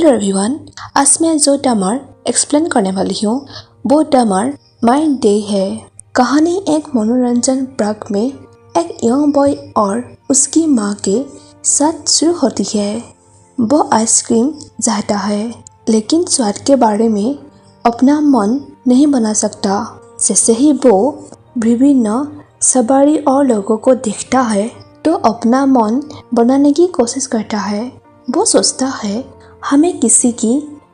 Hello everyone, आज मैं जो ड्रामा एक्सप्लेन करने वाली हूँ वो ड्रामा माय डे है। कहानी एक मनोरंजन पार्क में एक यंग बॉय और उसकी माँ के साथ शुरू होती है। वो आइसक्रीम चाहता है लेकिन स्वाद के बारे में अपना मन नहीं बना सकता। जैसे ही वो विभिन्न सवारी और लोगों को देखता है तो अपना मन बनाने की कोशिश करता है। वो सोचता है हमें किसी की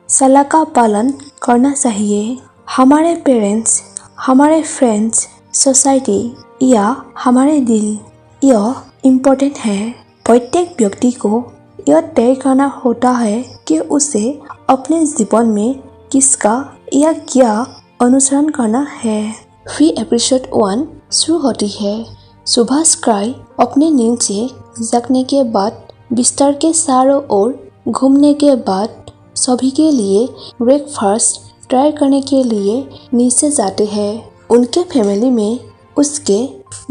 सलाह का पालन करना चाहिए। हमारे पेरेंट्स, हमारे फ्रेंड्स, सोसाइटी या हमारे दिल, यह इम्पोर्टेंट है। प्रत्येक व्यक्ति को यह तय करना होता है कि उसे अपने जीवन में किसका या क्या अनुसरण करना है। फिर एपिसोड 1 शुरू होती है। सुबह स्काई अपने नींद से जगने के बाद बिस्तर के चारों ओर घूमने के बाद सभी के लिए ब्रेकफास्ट ट्राई करने के लिए नीचे जाते हैं। उनके फैमिली में उसके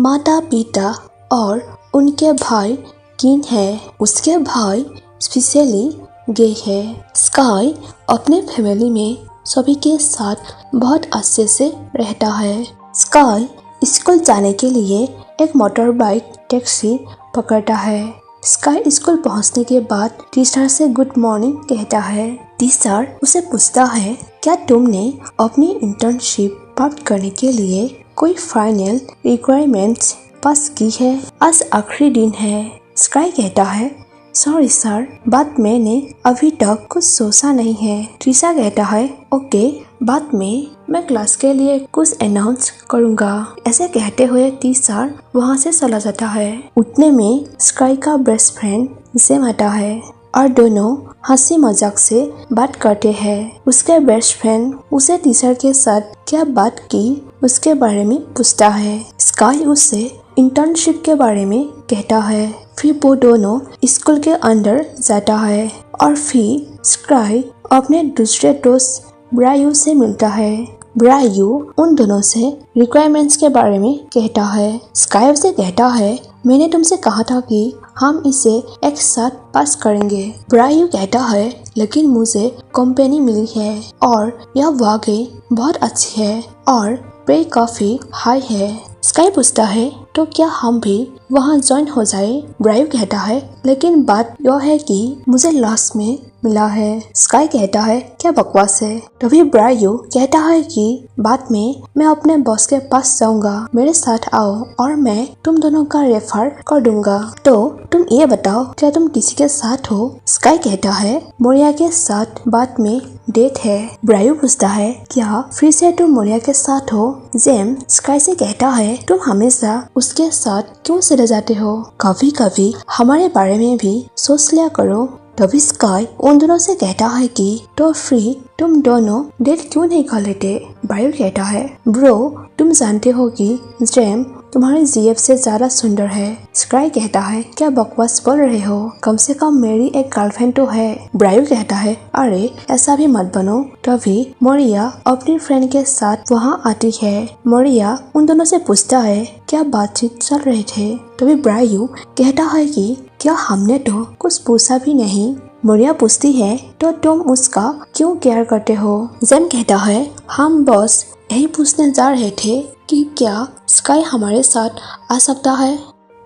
माता पिता और उनके भाई किन है। उसके भाई स्पेशली गे है। स्काई अपने फैमिली में सभी के साथ बहुत अच्छे से रहता है। स्काई स्कूल जाने के लिए एक मोटर बाइक टैक्सी पकड़ता है। स्काई स्कूल पहुंचने के बाद टीचर से गुड मॉर्निंग कहता है। टीचर उसे पूछता है, क्या तुमने अपनी इंटर्नशिप प्राप्त करने के लिए कोई फाइनल रिक्वायरमेंट्स पास की है? आज आखिरी दिन है। स्काई कहता है, सॉरी सर, बात मैंने अभी तक कुछ सोचा नहीं है। टीचर कहता है, ओके, बाद में मैं क्लास के लिए कुछ अनाउंस करूंगा। ऐसे कहते हुए टीचर वहाँ से चला जाता है। उतने में स्काई का बेस्ट फ्रेंड जेम आता है और दोनों हंसी मजाक से बात करते हैं। उसके बेस्ट फ्रेंड उसे टीचर के साथ क्या बात की उसके बारे में पूछता है। स्काई उससे इंटर्नशिप के बारे में कहता है। फिर वो दोनों स्कूल के अंदर जाता है और फिर स्काई अपने दूसरे दोस्त ब्रायू से मिलता है। ब्रायू उन दोनों से रिक्वायरमेंट्स के बारे में कहता है। स्काई से कहता है, मैंने तुमसे कहा था कि हम इसे एक साथ पास करेंगे। ब्रायू कहता है, लेकिन मुझे कंपनी मिली है और यह वाकई बहुत अच्छी है और पे काफी हाई है। स्काई पूछता है, तो क्या हम भी वहाँ ज्वाइन हो जाए? ब्रायू कहता है, लेकिन बात यह है कि मुझे लास्ट में मिला है। स्काई कहता है, क्या बकवास है? तभी ब्रायू कहता है कि बाद में मैं अपने बॉस के पास जाऊंगा, मेरे साथ आओ और मैं तुम दोनों का रेफर कर दूंगा। तो तुम ये बताओ, क्या तुम किसी के साथ हो? स्काई कहता है, मोरिया के साथ बाद में डेट है। ब्रायू पूछता है, क्या फिर से तुम मोरिया के साथ हो? जेम स्काई से कहता है, तुम हमेशा उसके साथ क्यों चले जाते हो? कभी कभी हमारे बारे में भी सोच लिया करो। तभी स्काई उन दोनों से कहता है कि तो फिर तुम दोनों डेट क्यों नहीं कर लेते? ब्रायू कहता है, ब्रो, तुम जानते हो कि जेम तुम्हारी जीएफ से ज्यादा सुंदर है। स्काई कहता है, क्या बकवास बोल रहे हो? कम से कम मेरी एक गर्लफ्रेंड तो है। ब्रायू कहता है, अरे ऐसा भी मत बनो। तभी मोरिया अपनी फ्रेंड के साथ वहाँ आती है। मोरिया उन दोनों से पूछता है, क्या बातचीत चल रहे थे? तभी ब्रायू कहता है कि क्या हमने तो कुछ पूछा भी नहीं। मोरिया पूछती है, तो तुम उसका क्यों केयर करते हो? जेम कहता है, हम बस यही पूछने जा रहे थे कि क्या स्काई हमारे साथ आ सकता है?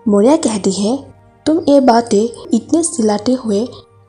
मोरिया कहती है, तुम ये बातें इतने चिल्लाते हुए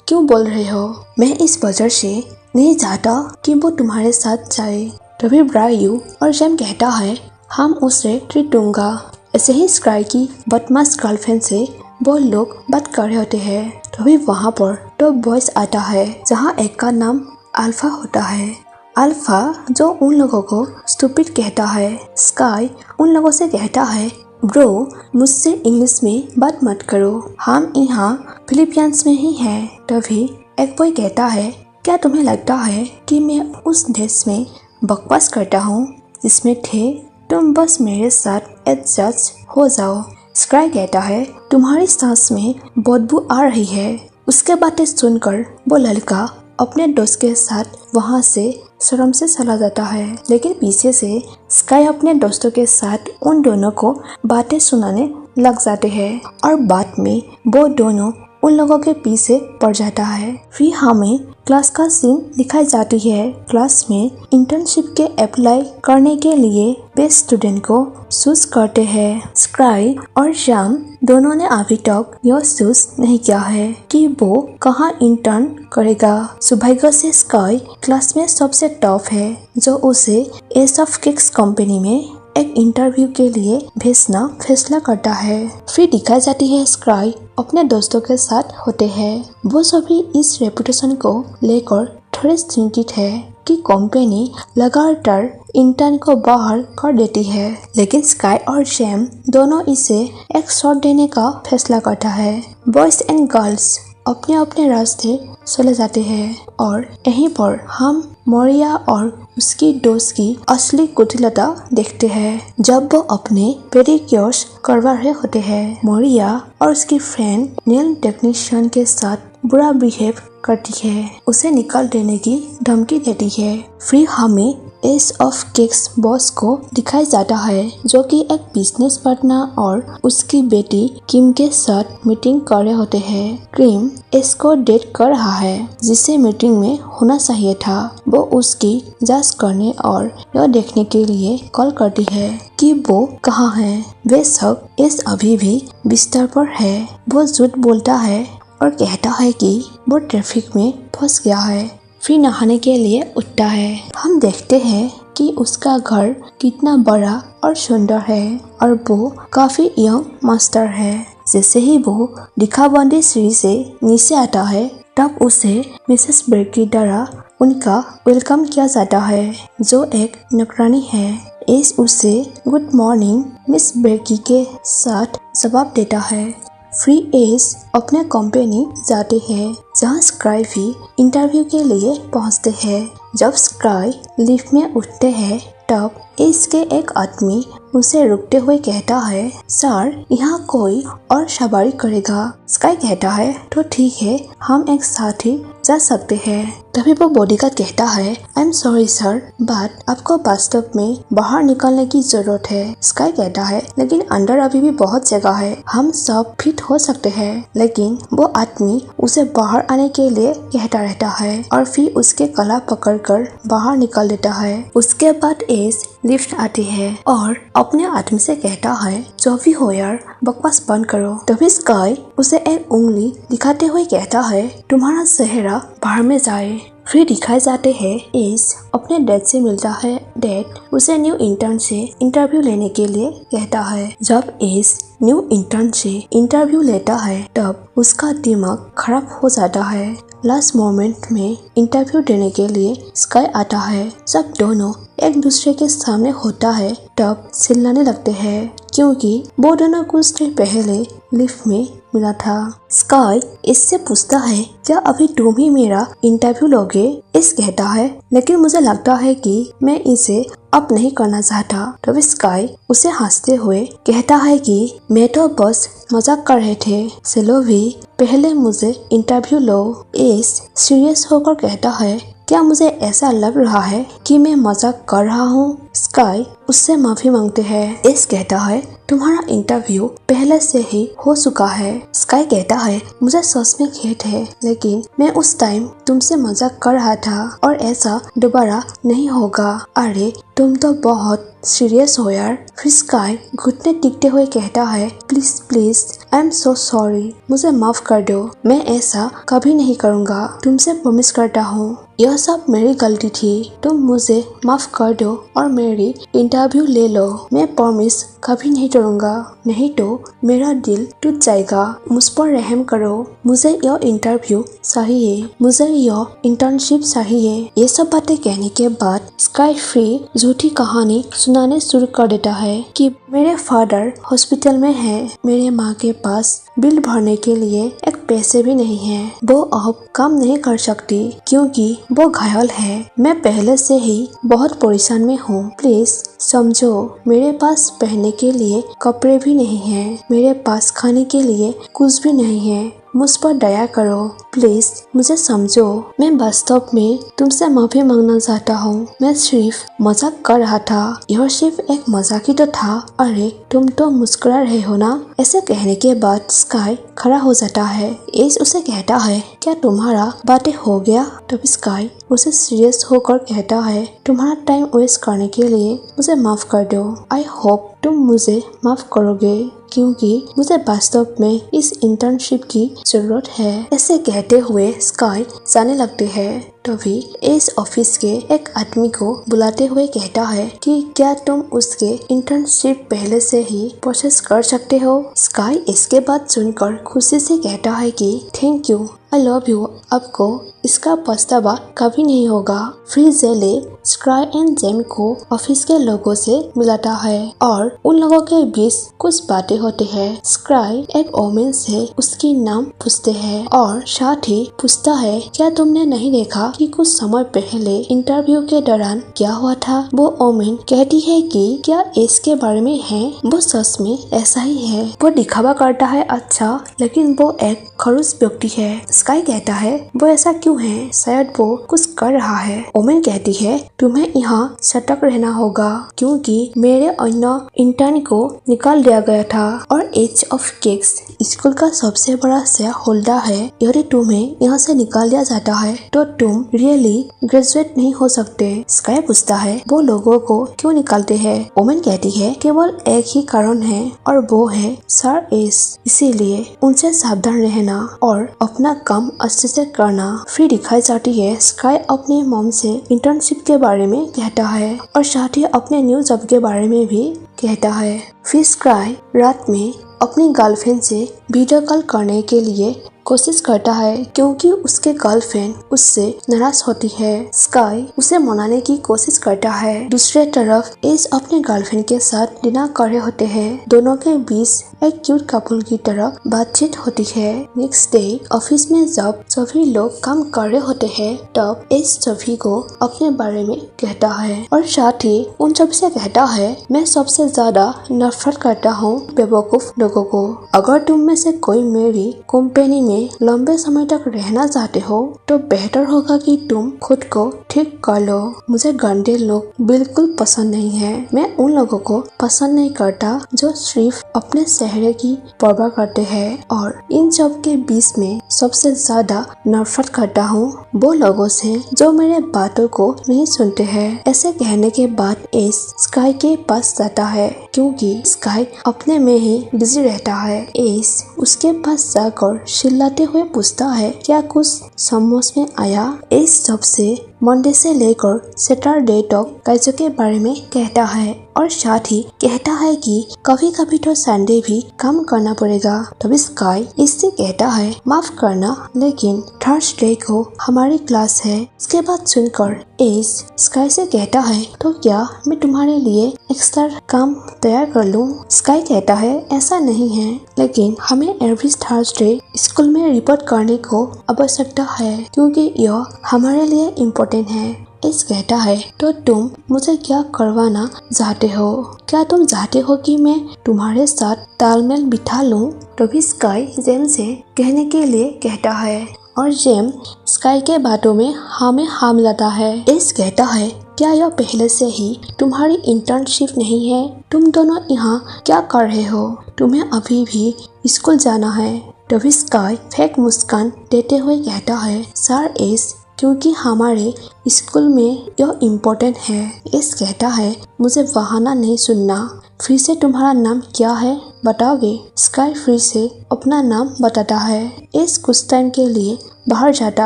क्यों बोल रहे हो? मैं इस वजह से नहीं चाहता कि वो तुम्हारे साथ जाए। तभी ब्रायू और जेम कहता है, हम उसे ट्रीट दूंगा। ऐसे ही स्काई की बदमाश गर्लफ्रेंड से वो लोग बात कर रहे होते हैं। तभी वहाँ पर दो बॉयज आता है, जहाँ एक का नाम अल्फा होता है। अल्फा जो उन लोगों को स्टूपिड कहता है। स्काई उन लोगों से कहता है, ब्रो, मुझसे इंग्लिश में बात मत करो, हम यहाँ फिलीपींस में ही हैं। तभी एक बॉय कहता है, क्या तुम्हें लगता है कि मैं उस देश में बकवास करता हूँ जिसमें थे? तुम बस मेरे साथ एडजस्ट हो जाओ। स्काई कहता है, तुम्हारी सांस में बदबू आ रही है। उसके बातें सुनकर वो लड़का अपने दोस्त के साथ वहाँ से शर्म से चला जाता है। लेकिन पीछे से स्काई अपने दोस्तों के साथ उन दोनों को बातें सुनाने लग जाते हैं और बाद में वो दोनों उन लोगों के पीछे पड़ जाता है। फिर हमें क्लास का सीन दिखाई जाती है। क्लास में इंटर्नशिप के अप्लाई करने के लिए बेस्ट स्टूडेंट को चूज करते हैं। स्काई और श्याम दोनों ने अभी तक यह चूज नहीं किया है कि वो कहाँ इंटर्न करेगा। सौभाग्य से स्काई क्लास में सबसे टॉप है, जो उसे एस ऑफ केक्स कंपनी में एक इंटरव्यू के लिए भेजना फैसला करता है। फिर दिखाई जाती है स्काई अपने दोस्तों के साथ होते हैं। वो सभी इस रेपुटेशन को लेकर थोड़े चिंतित है कि कंपनी लगातार इंटर्न को बाहर कर देती है, लेकिन स्काई और शैम दोनों इसे एक शॉट देने का फैसला करता है। बॉयज एंड गर्ल्स अपने अपने रास्ते चले जाते हैं और यहीं पर हम मोरिया और उसकी दोस्त की असली कुटिलता देखते हैं। जब वो अपने पेडिक्योर्स करवा रहे होते हैं, मोरिया और उसकी फ्रेंड नेल टेक्नीशियन के साथ बुरा बिहेव करती है, उसे निकाल देने की धमकी देती है। फिर हमें एस ऑफ केक्स बॉस को दिखाया जाता है, जो कि एक बिजनेस पार्टनर और उसकी बेटी किम के साथ मीटिंग कर रहे होते हैं। किम एस को डेट कर रहा है, जिसे मीटिंग में होना चाहिए था। वो उसकी जांच करने और यह देखने के लिए कॉल करती है कि वो कहाँ है। बेशक एस अभी भी बिस्तर पर है। वो झूठ बोलता है और कहता है कि वो ट्रैफिक में फंस गया है। फिर नहाने के लिए उठता है। हम देखते हैं कि उसका घर कितना बड़ा और सुंदर है और वो काफी यंग मास्टर है। जैसे ही वो दिखाबंदी सीढ़ी से नीचे आता है, तब उसे मिसेस बेकी द्वारा उनका वेलकम किया जाता है, जो एक नौकरानी है। एस उसे गुड मॉर्निंग मिस बेकी के साथ जवाब देता है। फ्री एस अपने कंपनी जाते हैं, जहां स्काई भी इंटरव्यू के लिए पहुंचते हैं। जब स्काई लिफ्ट में उठते हैं, तब एस के एक आदमी उसे रुकते हुए कहता है, सर यहाँ कोई और सवारी करेगा। स्काई कहता है, तो ठीक है, हम एक साथ ही जा सकते हैं। तभी वो बॉडीगार्ड कहता है, I am sorry sir, but आपको वास्तव में बाहर निकलने की जरूरत है। स्काई कहता है, लेकिन अंदर अभी भी बहुत जगह है, हम सब फिट हो सकते हैं। लेकिन वो आदमी उसे बाहर आने के लिए कहता रहता है और फिर उसके गला पकड़कर बाहर निकाल देता है। उसके बाद एस लिफ्ट आती है और अपने आदमी से कहता है, जो भी हो यार, बकवास बंद करो। तभी स्काई उसे एक उंगली दिखाते हुए कहता है, तुम्हारा चेहरा बाहर में जाए। फिर दिखाए जाते हैं एस अपने डैड से मिलता है। डैड उसे न्यू इंटर्न से इंटरव्यू लेने के लिए कहता है। जब एस न्यू इंटर्न से इंटरव्यू लेता है, तब उसका दिमाग खराब हो जाता है। लास्ट मोमेंट में इंटरव्यू देने के लिए स्काई आता है। जब दोनों एक दूसरे के सामने होता है, तब चिल्लाने लगते हैं, क्योंकि वो दोनों कुछ देर पहले लिफ्ट में मिला था। स्काई इससे पूछता है, क्या अभी तुम ही मेरा इंटरव्यू लोगे? इस कहता है, लेकिन मुझे लगता है कि मैं इसे अब नहीं करना चाहता। तभी स्काई उसे हंसते हुए कहता है कि मैं तो बस मजाक कर रहे थे, चलो भी पहले मुझे इंटरव्यू लो। एस सीरियस होकर कहता है, क्या मुझे ऐसा लग रहा है कि मैं मजाक कर रहा हूँ? स्काई उससे माफी मांगते हैं। एस कहता है, तुम्हारा इंटरव्यू पहले से ही हो चुका है। स्काई कहता है, मुझे सच में खेद है, लेकिन मैं उस टाइम तुमसे मजाक कर रहा था और ऐसा दोबारा नहीं होगा। अरे तुम तो बहुत सीरियस हो यार। फिर स्काई घुटने टेकते हुए कहता है, please please, I am so sorry, मुझे माफ कर दो, मैं ऐसा कभी नहीं करूँगा, तुमसे प्रॉमिस करता हूँ। यह सब मेरी गलती थी, तुम मुझे माफ कर दो और मेरी इंटरव्यू ले लो। मैं प्रॉमिस कभी नहीं तोड़ूंगा, नहीं तो मेरा दिल टूट जाएगा। मुझ पर रहम करो, मुझे यह इंटरव्यू चाहिए, मुझे यह इंटर्नशिप चाहिए। ये सब बातें कहने के बाद स्काई फिर झूठी कहानी सुनाने शुरू कर देता है कि मेरे फादर हॉस्पिटल में है, मेरे माँ के पास बिल भरने के लिए एक पैसे भी नहीं है, वो अब काम नहीं कर सकती क्योंकि वो घायल है। मैं पहले से ही बहुत परेशान में हूँ, प्लीज समझो। मेरे पास पहनने के लिए कपड़े भी नहीं है, मेरे पास खाने के लिए कुछ भी नहीं है। मुझ पर दया करो, प्लीज मुझे समझो। मैं वास्तव में तुमसे माफी मांगना चाहता हूँ। मैं सिर्फ मजाक कर रहा था। यह सिर्फ एक मजाक ही तो था। अरे तुम तो मुस्कुरा रहे हो ना। ऐसे कहने के बाद स्काई खड़ा हो जाता है। एस उसे कहता है, क्या तुम्हारा बातें हो गया? तब स्काई उसे सीरियस होकर कहता है, तुम्हारा टाइम वेस्ट करने के लिए मुझे माफ कर दो। आई होप तुम मुझे माफ करोगे, क्योंकि मुझे वास्तव में इस इंटर्नशिप की जरूरत है। ऐसे कहते हुए स्काई जाने लगते हैं। तभी इस ऑफिस के एक आदमी को बुलाते हुए कहता है कि क्या तुम उसके इंटर्नशिप पहले से ही प्रोसेस कर सकते हो? स्काई इसके बाद सुनकर खुशी से कहता है कि thank you, I love you. आपको इसका पछतावा कभी नहीं होगा। फिर जेले स्काई एंड जेम को ऑफिस के लोगों से मिलाता है और उन लोगों के बीच कुछ बातें होती है। स्काई एक ओमेन से उसकी नाम पूछते हैं और साथ ही पूछता है, क्या तुमने नहीं देखा कि कुछ समय पहले इंटरव्यू के दौरान क्या हुआ था? वो ओमेन कहती है कि क्या इसके बारे में है? वो सच में ऐसा ही है। वो दिखावा करता है अच्छा, लेकिन वो एक खड़ूस व्यक्ति है। स्काई कहता है, वो ऐसा क्यों है? शायद वो कुछ कर रहा है। ओमेन कहती है, तुम्हें यहाँ सतर्क रहना होगा, क्योंकि मेरे अन्य इंटर्न को निकाल दिया गया था और एज ऑफ केक्स स्कूल का सबसे बड़ा शेयर होल्डर है। यदि तुम्हें यहाँ से निकाल दिया जाता है तो तुम रियली ग्रेजुएट नहीं हो सकते। स्काई पूछता है, वो लोगों को क्यों निकालते हैं? ओमेन कहती है, केवल एक ही कारण है और वो है सर एस। इसीलिए उनसे सावधान रहना और अपना काम अच्छे से करना। फिर दिखाई जाती है स्काई अपने मॉम से इंटर्नशिप के बारे में कहता है और साथ ही अपने न्यू जॉब के बारे में भी कहता है। फिर स्काई रात में अपनी गर्लफ्रेंड से वीडियो कॉल करने के लिए कोशिश करता है, क्योंकि उसके गर्लफ्रेंड उससे नाराज होती है। स्काई उसे मनाने की कोशिश करता है। दूसरे तरफ एस अपने गर्लफ्रेंड के साथ डिनर कर रहे होते हैं। दोनों के बीच एक क्यूट कपल की तरह बातचीत होती है। नेक्स्ट डे ऑफिस में जब सभी लोग काम कर रहे होते हैं, तब एस सभी को अपने बारे में कहता है और साथ ही उन सब से कहता है, मैं सबसे ज्यादा नफरत करता हूँ बेवकूफ लोगों को। अगर तुम में से कोई मेरी कंपनी में लंबे समय तक रहना चाहते हो तो बेहतर होगा कि तुम खुद को ठीक कर लो। मुझे गंदे लोग बिल्कुल पसंद नहीं है। मैं उन लोगों को पसंद नहीं करता जो सिर्फ अपने चेहरे की परवाह करते हैं, और इन सब के बीच में सबसे ज्यादा नफरत करता हूँ वो लोगों से जो मेरे बातों को नहीं सुनते हैं। ऐसे कहने के बाद एस स्काई के पास जाता है, क्योंकि स्काई अपने में ही बिजी रहता है। एस उसके पास जाकर चिल्लाते हुए पूछता है, क्या कुछ समझ में आया? एस सबसे मंडे से लेकर सैटरडे तक कार्यों के बारे में कहता है और साथ ही कहता है कि कभी कभी तो संडे भी काम करना पड़ेगा। तभी स्काई इससे कहता है, माफ करना लेकिन थर्सडे को हमारी क्लास है। इसके बाद सुनकर एस स्काई से कहता है, तो क्या मैं तुम्हारे लिए एक्स्ट्रा काम तैयार कर लूं? स्काई कहता है, ऐसा नहीं है, लेकिन हमें एवरी थर्सडे स्कूल में रिपोर्ट करने को आवश्यकता है, क्योंकि यह हमारे लिए इम्पोर्टेंट है। एस कहता है, तो तुम मुझे क्या करवाना चाहते हो? क्या तुम चाहते हो कि मैं तुम्हारे साथ तालमेल बिठा लूं? तभी स्काई जेम से कहने के लिए कहता है और जेम स्काई के बातों में हाँ में हाँ मिलाता है। एस कहता है, क्या यह पहले से ही तुम्हारी इंटर्नशिप नहीं है? तुम दोनों यहाँ क्या कर रहे हो? तुम्हें अभी भी स्कूल जाना है। तभी स्काई फेक मुस्कान देते हुए कहता है, सर एस, क्योंकि हमारे स्कूल में यह इम्पोर्टेंट है। एस कहता है, मुझे बहाना नहीं सुनना। फिर से तुम्हारा नाम क्या है बताओगे? स्काई फिर से अपना नाम बताता है। एस कुछ टाइम के लिए बाहर जाता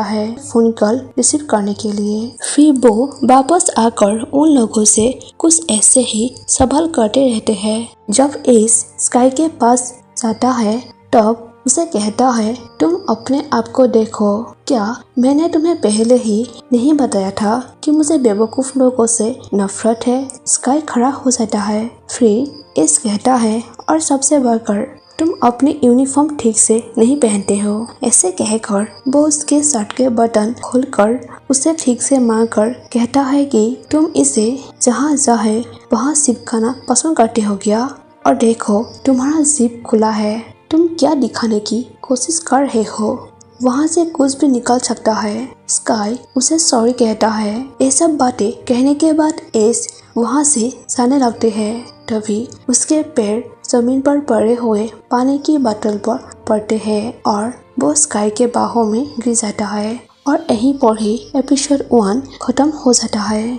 है फोन कॉल रिसीव करने के लिए। फिर वो वापस आकर उन लोगों से कुछ ऐसे ही सवाल करते रहते हैं। जब एस स्काई के पास जाता है तब उसे कहता है, तुम अपने आप को देखो। क्या मैंने तुम्हें पहले ही नहीं बताया था कि मुझे बेवकूफ लोगों से नफरत है? स्काई खड़ा हो जाता है। फिर एस कहता है, और सबसे बढ़कर तुम अपनी यूनिफॉर्म ठीक से नहीं पहनते हो। ऐसे कहकर वो उसके शर्ट के बटन खोलकर उसे ठीक से मारकर कहता है कि तुम इसे जहाँ चाहे वहाँ चिपकाना पसंद करते हो क्या? और देखो तुम्हारा जिप खुला है। तुम क्या दिखाने की कोशिश कर रहे हो? वहाँ से कुछ भी निकल सकता है। स्काई उसे सॉरी कहता है। ये सब बातें कहने के बाद एस वहाँ से जाने लगते हैं। तभी उसके पैर जमीन पर पड़े हुए पानी की बोतल पर पड़ते हैं और वो स्काई के बाहों में गिर जाता है। और यहीं पर ही एपिसोड 1 खत्म हो जाता है।